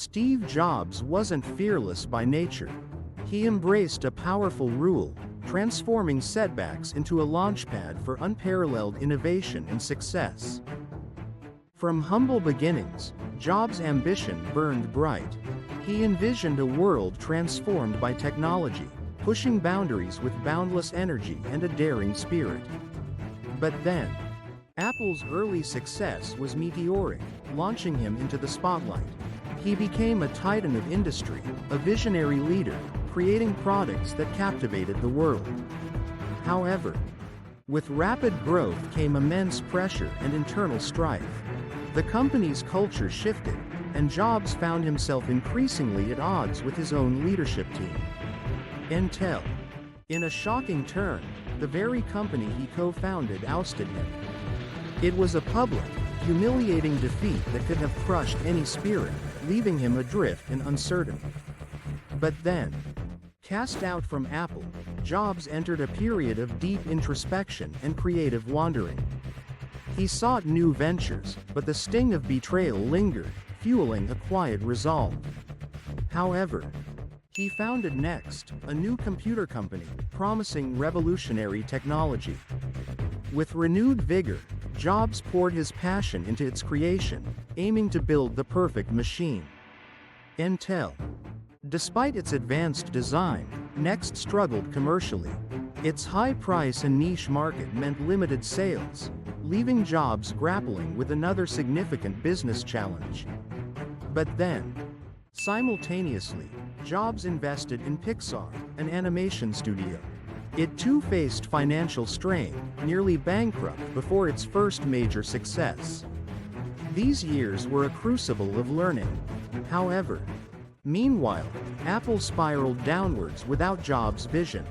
Steve Jobs wasn't fearless by nature. He embraced a powerful rule, transforming setbacks into a launchpad for unparalleled innovation and success. From humble beginnings, Jobs' ambition burned bright. He envisioned a world transformed by technology, pushing boundaries with boundless energy and a daring spirit. But then, Apple's early success was meteoric, launching him into the spotlight. He became a titan of industry, a visionary leader, creating products that captivated the world. However, with rapid growth came immense pressure and internal strife. The company's culture shifted, and Jobs found himself increasingly at odds with his own leadership team. Intel. In a shocking turn, the very company he co-founded ousted him. It was a public, humiliating defeat that could have crushed any spirit, leaving him adrift and uncertain. But then, cast out from Apple, Jobs entered a period of deep introspection and creative wandering. He sought new ventures, but the sting of betrayal lingered, fueling a quiet resolve. However, he founded Next, a new computer company, promising revolutionary technology. With renewed vigor, Jobs poured his passion into its creation, aiming to build the perfect machine. Intel. Despite its advanced design, Next struggled commercially. Its high price and niche market meant limited sales, leaving Jobs grappling with another significant business challenge. But then, simultaneously, Jobs invested in Pixar, an animation studio. It too faced financial strain, nearly bankrupt before its first major success. These years were a crucible of learning. However, meanwhile, Apple spiraled downwards without Jobs' vision.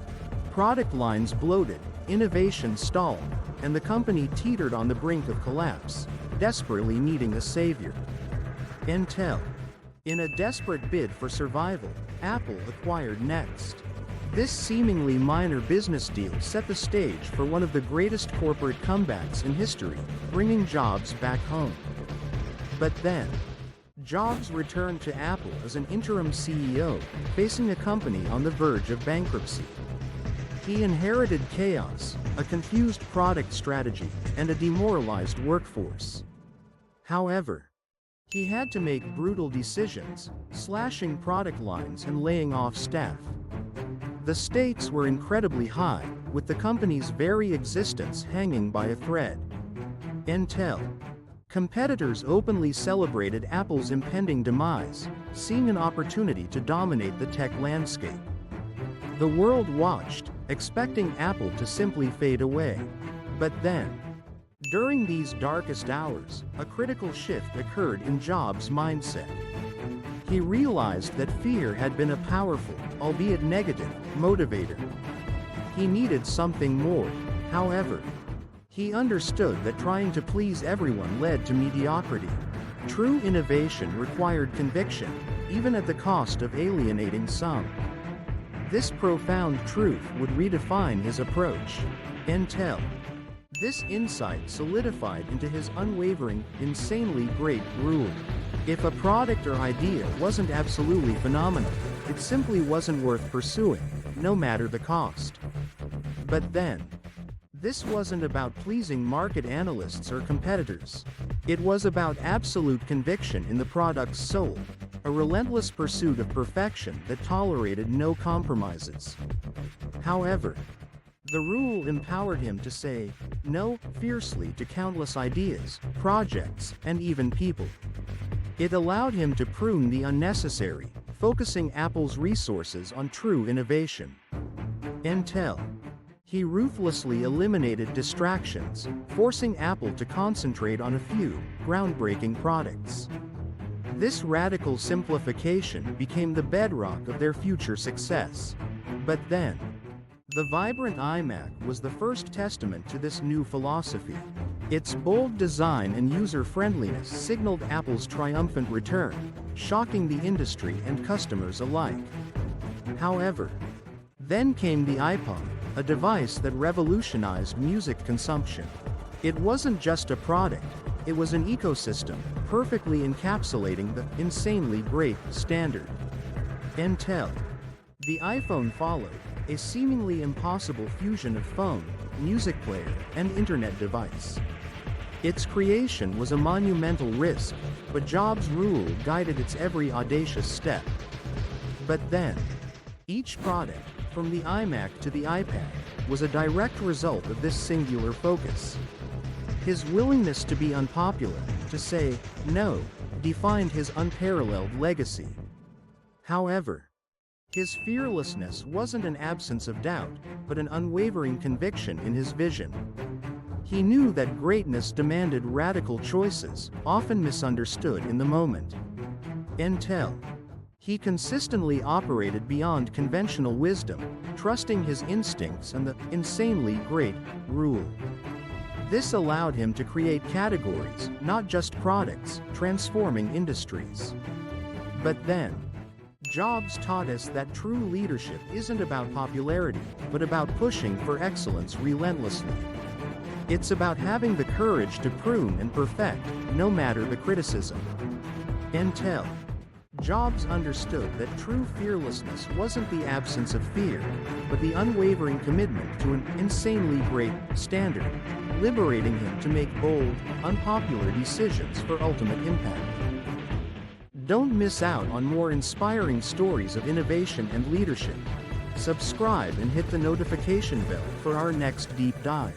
Product lines bloated, innovation stalled, and the company teetered on the brink of collapse, desperately needing a savior. Intel. In a desperate bid for survival, Apple acquired Next. This seemingly minor business deal set the stage for one of the greatest corporate comebacks in history, bringing Jobs back home. But then, Jobs returned to Apple as an interim CEO, facing a company on the verge of bankruptcy. He inherited chaos, a confused product strategy, and a demoralized workforce. However, he had to make brutal decisions, slashing product lines and laying off staff. The stakes were incredibly high, with the company's very existence hanging by a thread. Intel. Competitors openly celebrated Apple's impending demise, seeing an opportunity to dominate the tech landscape. The world watched, expecting Apple to simply fade away. But then, during these darkest hours, a critical shift occurred in Jobs' mindset. He realized that fear had been a powerful, albeit negative, motivator. He needed something more. However, he understood that trying to please everyone led to mediocrity. True innovation required conviction, even at the cost of alienating some. This profound truth would redefine his approach. Intel. This insight solidified into his unwavering, insanely great rule. If a product or idea wasn't absolutely phenomenal, it simply wasn't worth pursuing, no matter the cost. But then, this wasn't about pleasing market analysts or competitors. It was about absolute conviction in the product's soul, a relentless pursuit of perfection that tolerated no compromises. However, the rule empowered him to say no fiercely to countless ideas, projects, and even people. It allowed him to prune the unnecessary, focusing Apple's resources on true innovation. Intel. He ruthlessly eliminated distractions, forcing Apple to concentrate on a few, groundbreaking products. This radical simplification became the bedrock of their future success. But then, the vibrant iMac was the first testament to this new philosophy. Its bold design and user-friendliness signaled Apple's triumphant return, shocking the industry and customers alike. However, then came the iPod, a device that revolutionized music consumption. It wasn't just a product, It was an ecosystem, perfectly encapsulating the insanely great standard. Intel. The iPhone followed, a seemingly impossible fusion of phone, music player, and internet device. Its creation was a monumental risk, but Jobs' rule guided its every audacious step. But then, each product, from the iMac to the iPad, was a direct result of this singular focus. His willingness to be unpopular, to say no, defined his unparalleled legacy. However, his fearlessness wasn't an absence of doubt, but an unwavering conviction in his vision. He knew that greatness demanded radical choices, often misunderstood in the moment. Intel. He consistently operated beyond conventional wisdom, trusting his instincts and the insanely great rule. This allowed him to create categories, not just products, transforming industries. But then, Jobs taught us that true leadership isn't about popularity, but about pushing for excellence relentlessly. It's about having the courage to prune and perfect, no matter the criticism. Intel. Jobs understood that true fearlessness wasn't the absence of fear, but the unwavering commitment to an insanely great standard, liberating him to make bold, unpopular decisions for ultimate impact. Don't miss out on more inspiring stories of innovation and leadership. Subscribe and hit the notification bell for our next deep dive.